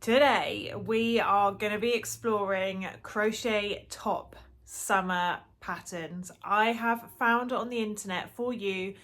Today we are going to be exploring crochet top summer patterns. I have found on the internet for you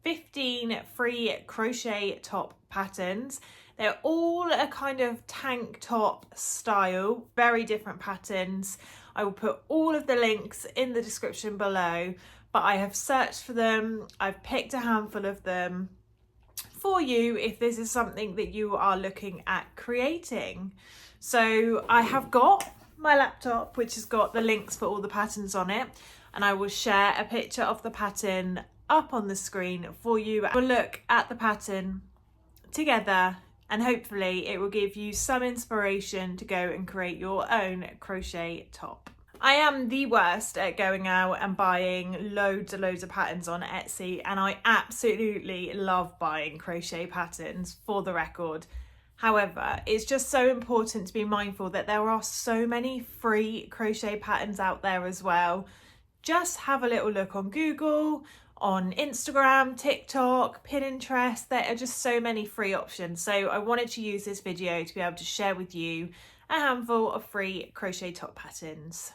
15 free crochet top patterns. They're all a kind of tank top style, very different patterns. I will put all of the links in the description below, but I have searched for them. I've picked a handful of them for you if this is something that you are looking at creating. So I have got my laptop which has got the links for all the patterns on it, and I will share a picture of the pattern up on the screen for you. We'll look at the pattern together and hopefully it will give you some inspiration to go and create your own crochet top. I am the worst at going out and buying loads of patterns on Etsy, and I absolutely love buying crochet patterns, for the record. However, it's just so important to be mindful that there are so many free crochet patterns out there as well. Just have a little look on Google, on Instagram, TikTok, Pinterest. There are just so many free options. So I wanted to use this video to be able to share with you a handful of free crochet top patterns.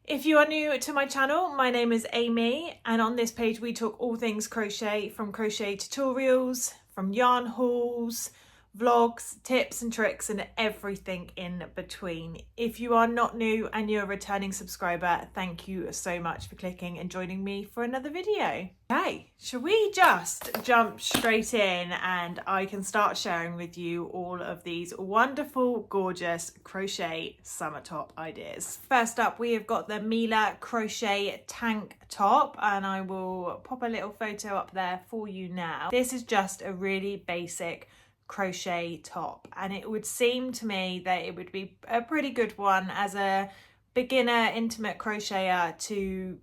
If you are new to my channel, my name is Amy, and on this page we talk all things crochet, from crochet tutorials, from yarn hauls, vlogs, tips and tricks, and everything in between. If you are not new and you're a returning subscriber, thank you so much for clicking and joining me for another video. Okay, shall we just jump straight in and I can start sharing with you all of these wonderful, gorgeous crochet summer top ideas. First up, we have got the MAA Crochet Tank Top, and I will pop a little photo up there for you now. This is just a really basic crochet top, and it would seem to me that it would be a pretty good one as a beginner intimate crocheter to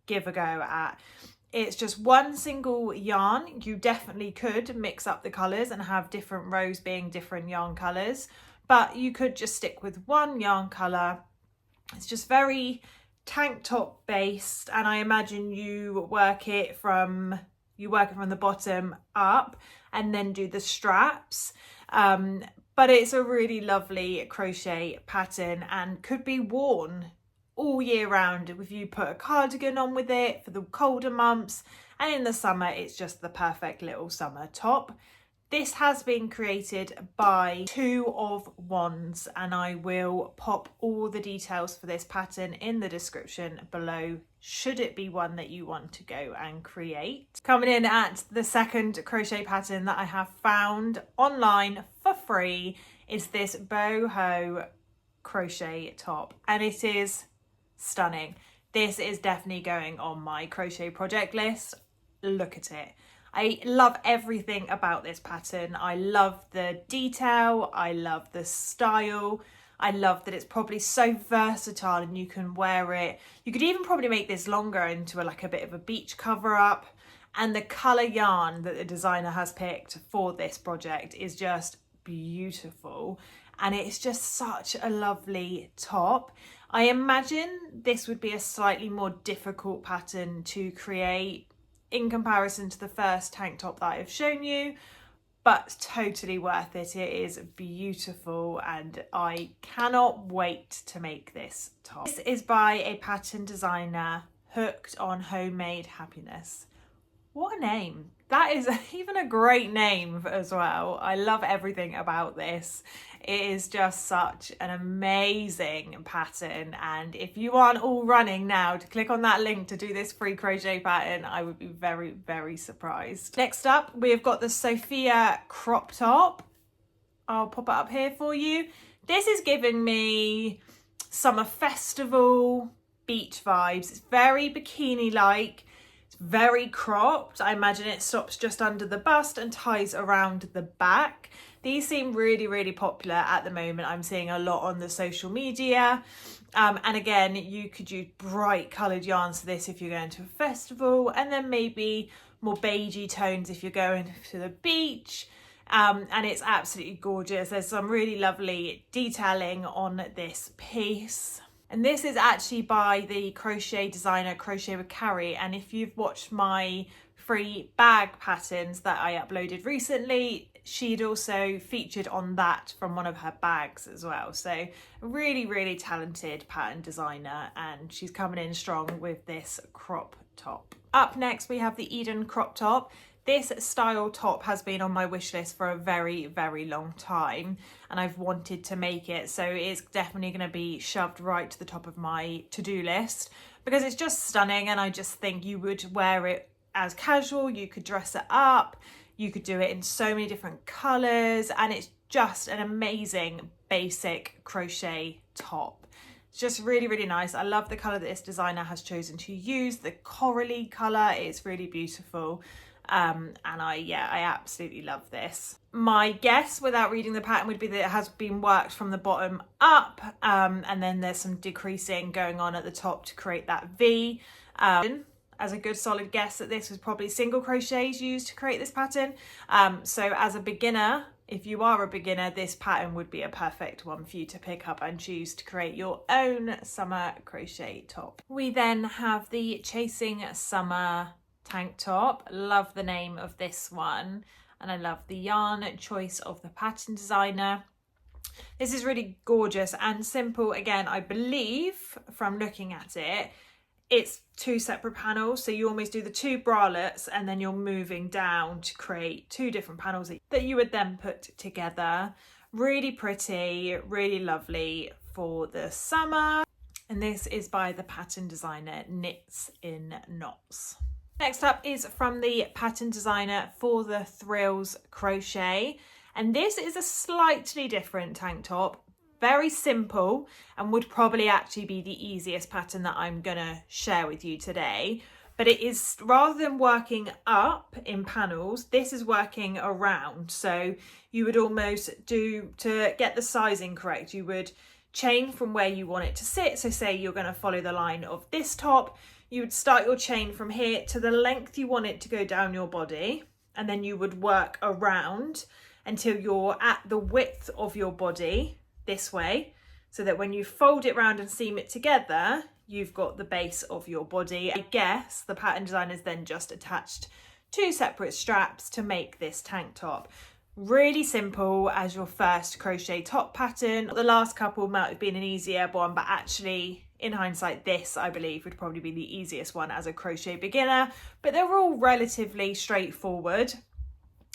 give a go at. It's just one single yarn. You definitely could mix up the colours and have different rows being different yarn colours, but you could just stick with one yarn colour. It's just very tank top based, and I imagine you work it from the bottom up and then do the straps, but it's a really lovely crochet pattern and could be worn all year round if you put a cardigan on with it for the colder months, and in the summer it's just the perfect little summer top. This has been created by 2 of Wands, and I will pop all the details for this pattern in the description below should it be one that you want to go and create. Coming in at the second crochet pattern that I have found online for free is this Boho Crochet top, and it is stunning. This is definitely going on my crochet project list. Look at it. I love everything about this pattern. I love the detail, I love the style, I love that it's probably so versatile and you can wear it. You could even probably make this longer into like a bit of a beach cover up, and the colour yarn that the designer has picked for this project is just beautiful, and it's just such a lovely top. I imagine this would be a slightly more difficult pattern to create in comparison to the first tank top that I've shown you, but totally worth it. It is beautiful and I cannot wait to make this top. This is by a pattern designer hooked on homemade happiness. What a name. That is even a great name as well. I love everything about this. It is just such an amazing pattern, and if you aren't all running now to click on that link to do this free crochet pattern, I would be very surprised. Next up, we have got the Sopia Crop top. I'll pop it up here for you. This is giving me summer festival beach vibes. It's very bikini-like. Very cropped. I imagine it stops just under the bust and ties around the back. These seem really popular at the moment. I'm seeing a lot on the social media, and again, you could use bright coloured yarns for this if you're going to a festival, and then maybe more beigey tones if you're going to the beach, and it's absolutely gorgeous. There's some really lovely detailing on this piece. And this is actually by the crochet designer Crochet with Carrie, and if you've watched my free bag patterns that I uploaded recently, she'd also featured on that from one of her bags as well. So a really talented pattern designer, and she's coming in strong with this crop top. Up next we have the Eden crop top. This style top has been on my wish list for a very long time, and I've wanted to make it, so it's definitely going to be shoved right to the top of my to-do list because it's just stunning, and I just think you would wear it as casual, you could dress it up, you could do it in so many different colours, and it's just an amazing basic crochet top. It's just really nice. I love the colour that this designer has chosen to use, the corally colour. It's really beautiful. And I absolutely love this. My guess without reading the pattern would be that it has been worked from the bottom up, and then there's some decreasing going on at the top to create that V. As a good solid guess that this was probably single crochets used to create this pattern. So as a beginner, if you are a beginner, this pattern would be a perfect one for you to pick up and choose to create your own summer crochet top. We then have the Chasing Summer tank top. Love the name of this one, and I love the yarn choice of the pattern designer. This is really gorgeous and simple. Again, I believe from looking at it, it's 2 separate panels, so you almost do the 2 bralettes and then you're moving down to create 2 different panels that you would then put together. Really pretty, really lovely for the summer, and this is by the pattern designer Knits in Knots. Next up is from the pattern designer For the Thrills Crochet, and this is a slightly different tank top, very simple, and would probably actually be the easiest pattern that I'm gonna share with you today. But it is, rather than working up in panels, this is working around. So you would almost do, to get the sizing correct, you would chain from where you want it to sit. So say you're gonna follow the line of this top, you would start your chain from here to the length you want it to go down your body, and then you would work around until you're at the width of your body this way, so that when you fold it round and seam it together, you've got the base of your body. I guess the pattern designer's then just attached 2 separate straps to make this tank top. Really simple as your first crochet top pattern. The last couple might have been an easier one, but actually in hindsight, this I believe would probably be the easiest one as a crochet beginner, but they're all relatively straightforward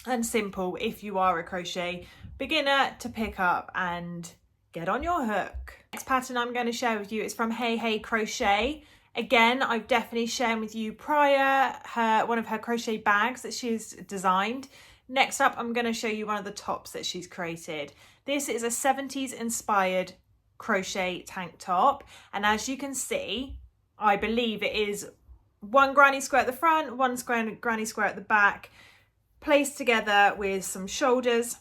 and simple if you are a crochet beginner to pick up and get on your hook. Next pattern I'm going to share with you is from Hey Crochet. Again, I've definitely shared with you prior one of her crochet bags that she's designed. Next up, I'm going to show you one of the tops that she's created. This is a 70s inspired crochet tank top, and as you can see, I believe it is 1 granny square at the front, 1 granny square at the back, placed together with some shoulders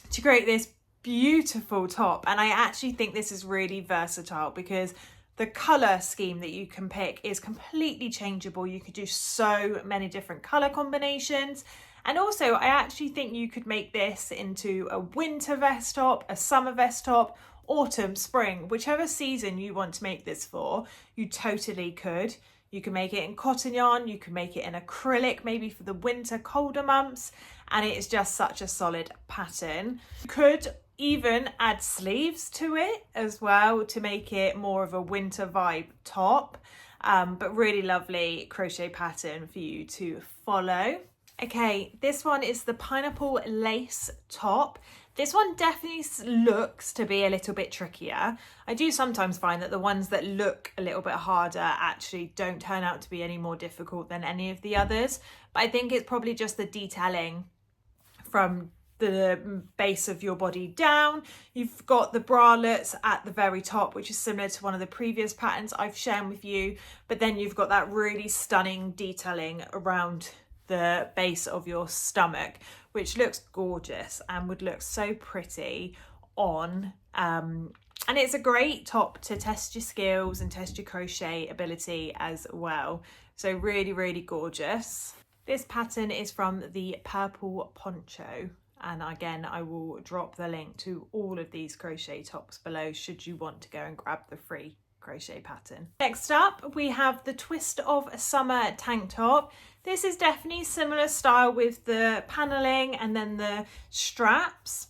to create this beautiful top. And I actually think this is really versatile because the color scheme that you can pick is completely changeable. You could do so many different color combinations. And also I actually think you could make this into a winter vest top, a summer vest top, autumn, spring, whichever season you want to make this for, you totally could. You can make it in cotton yarn, you can make it in acrylic, maybe for the winter colder months, and it is just such a solid pattern. You could even add sleeves to it as well to make it more of a winter vibe top, but really lovely crochet pattern for you to follow. Okay, this one is the pineapple lace top. This one definitely looks to be a little bit trickier. I do sometimes find that the ones that look a little bit harder actually don't turn out to be any more difficult than any of the others. But I think it's probably just the detailing from the base of your body down. You've got the bralettes at the very top, which is similar to one of the previous patterns I've shared with you. But then you've got that really stunning detailing around the base of your stomach, which looks gorgeous and would look so pretty on. And it's a great top to test your skills and test your crochet ability as well. So really, really gorgeous. This pattern is from the Purple Poncho. And again, I will drop the link to all of these crochet tops below should you want to go and grab the free crochet pattern. Next up, we have the Twist of Summer tank top. This is definitely similar style with the paneling and then the straps,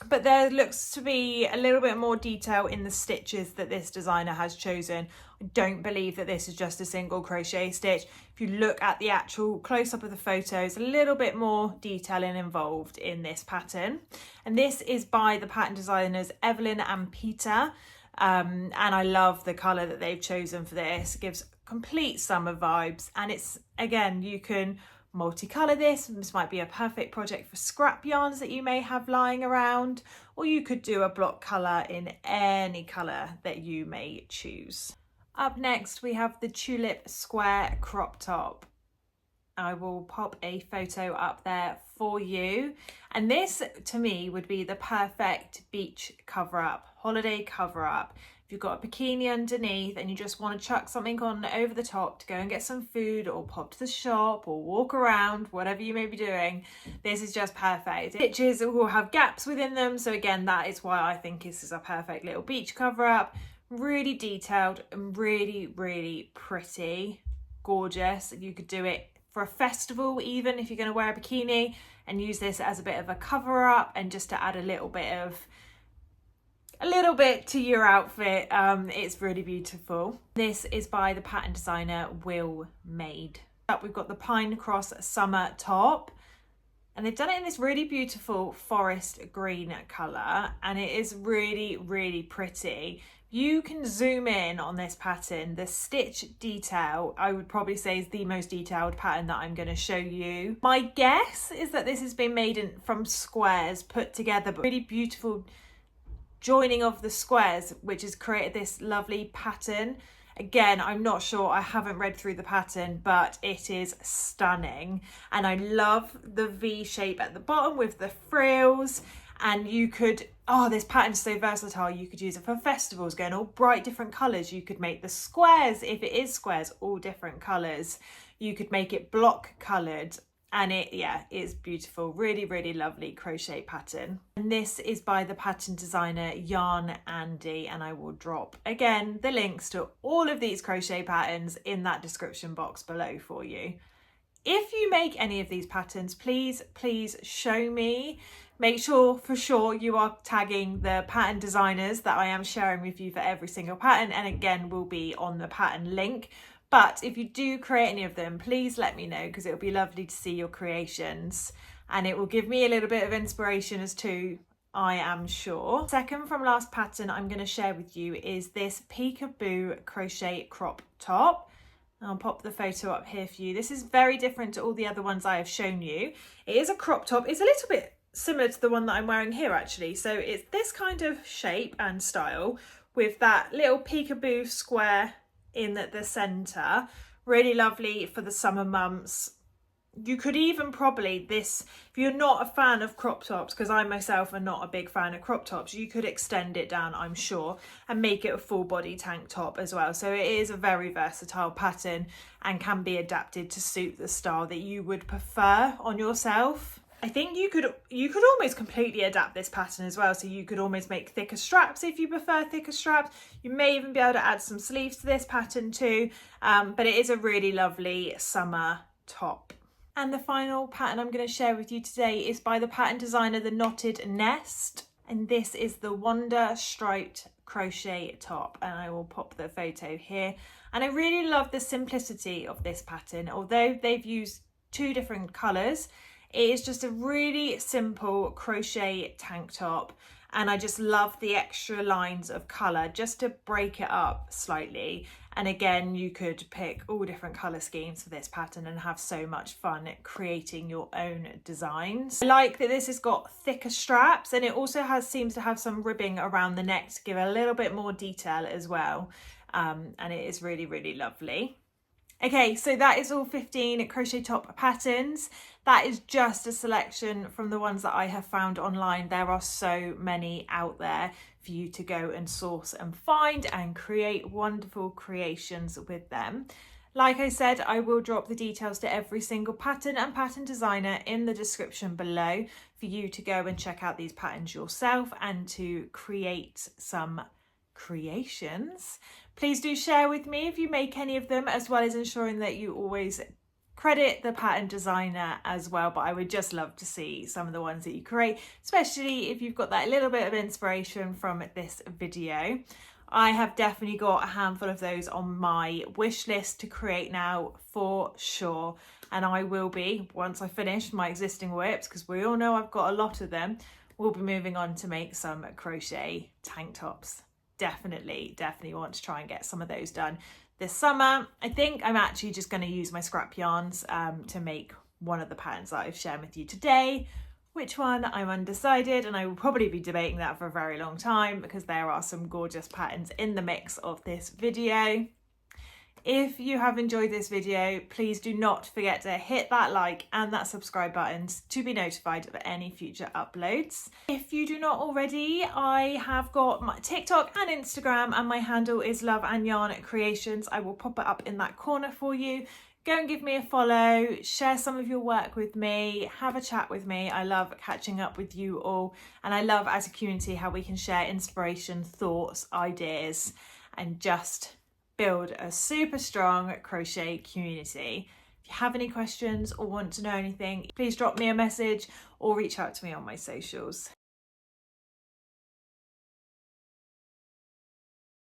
but there looks to be a little bit more detail in the stitches that this designer has chosen. I don't believe that this is just a single crochet stitch. If you look at the actual close-up of the photos, a little bit more detailing involved in this pattern. And this is by the pattern designers Evelyn and Peter. And I love the colour that they've chosen for this. It gives complete summer vibes, and it's, again, you can multicolour this. This might be a perfect project for scrap yarns that you may have lying around, or you could do a block colour in any colour that you may choose. Up next, we have the Tulip Square crop top. I will pop a photo up there for you. And this, to me, would be the perfect beach cover-up, holiday cover-up. If you've got a bikini underneath and you just want to chuck something on over the top to go and get some food or pop to the shop or walk around, whatever you may be doing, this is just perfect. Stitches will have gaps within them. So again, that is why I think this is a perfect little beach cover-up. Really detailed and really, really pretty, gorgeous. You could do it for a festival, even if you're going to wear a bikini, and use this as a bit of a cover up and just to add a little bit to your outfit. It's really beautiful. This is by the pattern designer Will Made. Up we've got the Pine Cross Summer top, and they've done it in this really beautiful forest green colour, and it is really, really pretty. You can zoom in on this pattern. The stitch detail, I would probably say, is the most detailed pattern that I'm going to show you. My guess is that this has been made from squares put together, but really beautiful joining of the squares, which has created this lovely pattern. Again, I'm not sure, I haven't read through the pattern, but it is stunning. And I love the V shape at the bottom with the frills. And you could, this pattern is so versatile. You could use it for festivals, going all bright different colours. You could make the squares, if it is squares, all different colours. You could make it block coloured. And it's beautiful. Really, really lovely crochet pattern. And this is by the pattern designer Yarn Andy. And I will drop, again, the links to all of these crochet patterns in that description box below for you. If you make any of these patterns, please show me. Make sure for sure you are tagging the pattern designers that I am sharing with you for every single pattern, and again will be on the pattern link. But if you do create any of them, please let me know, because it'll be lovely to see your creations, and it will give me a little bit of inspiration as to, I am sure. Second from last pattern I'm going to share with you is this Peekaboo Crochet crop top. I'll pop the photo up here for you. This is very different to all the other ones I have shown you. It is a crop top. It's a little bit similar to the one that I'm wearing here, actually. So it's this kind of shape and style with that little peekaboo square in the centre. Really lovely for the summer months. You could even probably, if you're not a fan of crop tops, because I myself am not a big fan of crop tops, you could extend it down, I'm sure, and make it a full body tank top as well. So it is a very versatile pattern and can be adapted to suit the style that you would prefer on yourself. I think you could almost completely adapt this pattern as well. So you could almost make thicker straps if you prefer thicker straps. You may even be able to add some sleeves to this pattern too. But it is a really lovely summer top. And the final pattern I'm going to share with you today is by the pattern designer The Knotted Nest. And this is the Wonder Striped Crochet top. And I will pop the photo here. And I really love the simplicity of this pattern. Although they've used two different colours, it is just a really simple crochet tank top. And I just love the extra lines of colour just to break it up slightly. And again, you could pick all different colour schemes for this pattern and have so much fun at creating your own designs. I like that this has got thicker straps, and it also seems to have some ribbing around the neck to give a little bit more detail as well. And it is really, really lovely. Okay, so that is all 15 crochet top patterns. That is just a selection from the ones that I have found online. There are so many out there for you to go and source and find and create wonderful creations with them. Like I said, I will drop the details to every single pattern and pattern designer in the description below for you to go and check out these patterns yourself and to create some creations. Please do share with me if you make any of them, as well as ensuring that you always credit the pattern designer as well. But I would just love to see some of the ones that you create, especially if you've got that little bit of inspiration from this video. I have definitely got a handful of those on my wish list to create now for sure. And I will be, once I finish my existing whips, because we all know I've got a lot of them, we'll be moving on to make some crochet tank tops. Definitely want to try and get some of those done this summer. I think I'm actually just going to use my scrap yarns to make one of the patterns that I've shared with you today. Which one, I'm undecided, and I will probably be debating that for a very long time because there are some gorgeous patterns in the mix of this video. If you have enjoyed this video, please do not forget to hit that like and that subscribe buttons to be notified of any future uploads. If you do not already, I have got my TikTok and Instagram, and my handle is loveandyarncreations. I will pop it up in that corner for you. Go and give me a follow, share some of your work with me, have a chat with me. I love catching up with you all, and I love as a community how we can share inspiration, thoughts, ideas, and just build a super strong crochet community. If you have any questions or want to know anything, please drop me a message or reach out to me on my socials.